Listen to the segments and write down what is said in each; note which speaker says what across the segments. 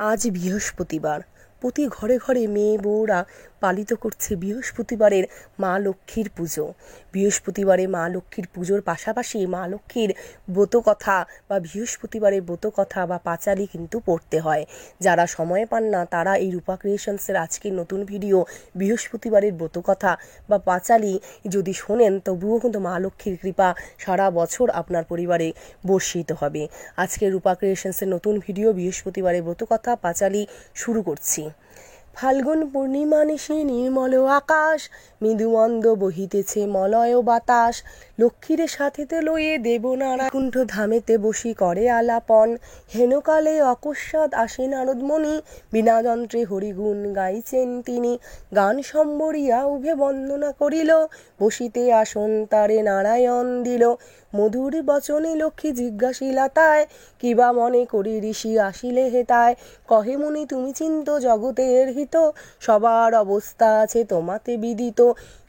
Speaker 1: আজ বৃহস্পতিবার। প্রতি ঘরে ঘরে মেয়ে বউরা পালিত করছে বৃহস্পতিবারের মা লক্ষ্মীর পুজো। বৃহস্পতিবারে মা লক্ষ্মীর পুজোর পাশাপাশি মা লক্ষ্মীর ব্রতকথা বা বৃহস্পতিবারের ব্রতকথা বা পাঁচালি কিন্তু পড়তে হয়। যারা সময় পান না তারা এই রূপা ক্রিয়েশনসের আজকের নতুন ভিডিও বৃহস্পতিবারের ব্রতকথা বা পাঁচালি যদি শোনেন তবুও কিন্তু মা লক্ষ্মীর কৃপা সারা বছর আপনার পরিবারে বর্ষিত হবে। আজকে রূপা ক্রিয়েশনসের নতুন ভিডিও বৃহস্পতিবারের ব্রতকথা পাঁচালি শুরু করছি। ফাল্গুন পূর্ণিমা নিশি নির্মল আকাশ, মৃদুমন্দ বহিতেছে মলয় বাতাস। লক্ষ্মীর সাথেতে লয়ে দেবনারায়ণ কুণ্ঠ ধামেতে বসি করে আলাপন। হেনকালে অকস্মাৎ আসে নারদমণি, বিনা যন্ত্রে হরিগুণ গাইছেন তিনি। গান সম্বরিয়া উভে বন্দনা করিল, বসিতে আসন তারে নারায়ণ দিল। মধুর বচনে লক্ষ্মী জিজ্ঞাসিলা তায়, কিবা মনে করি ঋষি আসিলে হেতায়। কহে মুনি তুমি চিন্ত জগতের হিত, সবার অবস্থা আছে তোমাতে বিদিত।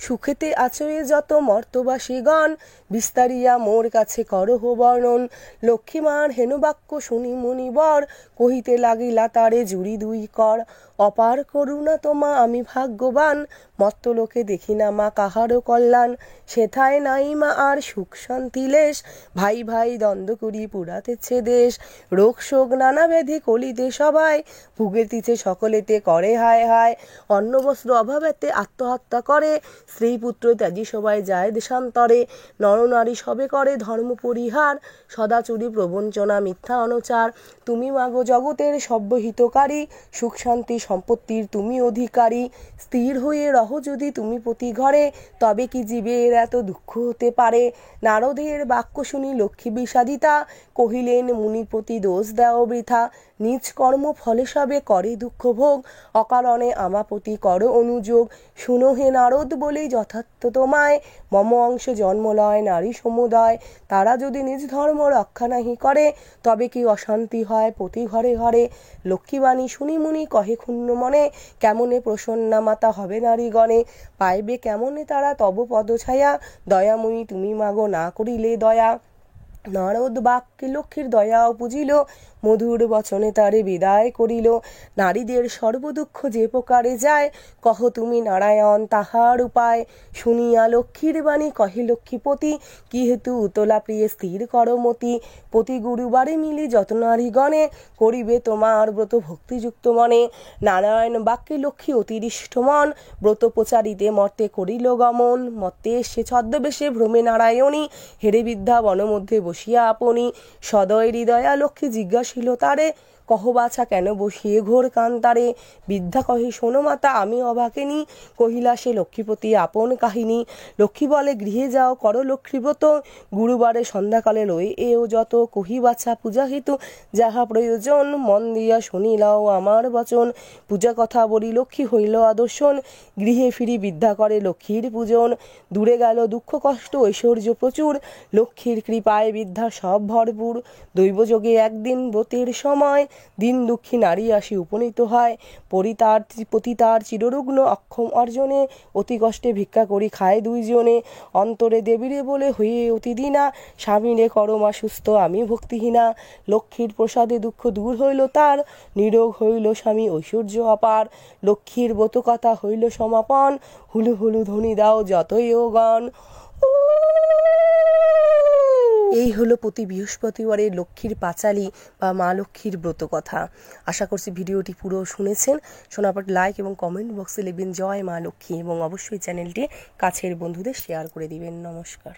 Speaker 1: সুখেতে আছয়ে যত মর্তবাসীগণ, বিস্তারিয়া মোর কাছে করহ বর্ণন। লক্ষ্মীমার হেন বাক্য শুনি মুনিবর, কহিতে লাগিলা তারে জুড়ি দুই কর। অপার করুণা তোমা আমি ভাগ্যবান, মত্তলোকে দেখি না মা কাহারও কল্যাণ। সেথায় নাই মা আর সুখ শান্তি লেশ, ভাই ভাই দ্বন্দ্ব করি পুরাতেছে দেশ। রোগ শোক নানা ব্যাধি কলিতে সবাই, ভুগেতিছে সকলেতে করে হায় হায়। অন্ন বস্ত্র অভাবেতে আত্মহত্যা করে, স্ত্রী পুত্র ত্যাজি সবাই যায় দেশান্তরে। নরনারী সবে করে ধর্ম পরিহার, সদাচুরি প্রবঞ্চনা মিথ্যা অনচার। তুমি মাগো জগতের সর্বহিতকারী, সুখ শান্তি সম্পত্তির তুমি অধিকারী। স্থির হয়ে রহ যদি তুমি প্রতি ঘরে, তবে কি জীবের এত দুঃখ হতে পারে। নারদের বাক্য শুনি লক্ষ্মী বিষাদিতা, কহিলেন মুনিপতি দোষ দেও বৃথা। নিজ কর্ম ফলে সবে করে দুঃখ ভোগ, অকারণে আমাপতি করো অনুযোগ। শুনো হে নারদ বলেই যথার্থ তোমায়, মম অংশ জন্মলয় নারী সমুদয়। তারা যদি নিজ ধর্ম রক্ষা নাহি করে, তবে কি অশান্তি হয় প্রতি ঘরে ঘরে। লক্ষ্মীবাণী শুনি মুনি কহে ক্ষুণ্ণ মনে, কেমনে প্রসন্না মাতা হবে নারীগণে। পাইবে কেমনে তারা তব পদছায়া, দয়াময়ী তুমি মাগো না করিলে দয়া। নারদ বাক্যে লক্ষ্মীর দয়াও পুজিল, মধুর বচনে তারে বিদায় করিল। নারীদের সর্বদুঃখ যে প্রকারে যায়, কহ তুমি নারায়ণ তাহার উপায়। শুনিয়া লক্ষ্মীর বাণী কহে লক্ষ্মীপতি, কি হেতু উতলা প্রিয়ে স্থির করমতি। প্রতি গুরুবারে মিলি যত নারীগণে, করিবে তোমার ব্রত ভক্তিযুক্ত মনে। নারায়ণ বাক্যে লক্ষ্মী অতিরিষ্ট মন, ব্রত প্রচারিতে মর্তে করিল গমন। মর্তে সে ছদ্মবেশে ভ্রমে নারায়ণী, হেরে বিদ্যা বনমধ্যে বসিয়া আপনি। সদয় হৃদয়া লক্ষ্মী জিজ্ঞাসিল তারে, কহ বাছা কেন বসিয়ে ঘোর কান্তারে। বিদ্যা কহে শোনো মাতা আমি অবাকেনি, কহিলা সে লক্ষ্মীপতি আপন কাহিনী। লক্ষ্মী বলে গৃহে যাও করো লক্ষ্মীব্রত, গুরুবারে সন্ধ্যাকালে লয়ে এও যত। কহি বাছা পূজা হেতু যাহা প্রয়োজন, মন দিয়া শুনিলাও আমার বচন। পূজা কথা বলি লক্ষ্মী হইল আদর্শন, গৃহে ফিরি বিদ্যা করে লক্ষ্মীর পূজন। দূরে গেল দুঃখ কষ্ট ঐশ্বর্য প্রচুর, লক্ষ্মীর কৃপায় বিদ্যা সব ভরপুর। দৈবযোগে একদিন ব্রতের সময়, দিন দুঃখী নারী আসি উপনীত হয়। পতিতার চিররুগ্ন অক্ষম অর্জনে, অতি কষ্টে ভিক্ষা করি খায় দুইজনে। অন্তরে দেবীরে বলে হয়ে অতি দীনা, স্বামীরে করমা সুস্থ আমি ভক্তিহীনা। লক্ষ্মীর প্রসাদে দুঃখ দূর হইল তার, নিরোগ হইল স্বামী ঐশ্বর্য অপার। লক্ষ্মীর ব্রতকথা হইল সমাপন, হুলু হুলু ধ্বনি দাও যতই ও গান। এই হলো প্রতি বৃহস্পতিবারের লক্ষ্মীর পাঁচালি বা মা লক্ষ্মীর ব্রতকথা। আশা করছি ভিডিওটি পুরো শুনেছেন। শোনার পর লাইক এবং কমেন্ট বক্সে লিখবেন জয় মা লক্ষ্মী এবং অবশ্যই চ্যানেলটি কাছের বন্ধুদের শেয়ার করে দিবেন। নমস্কার।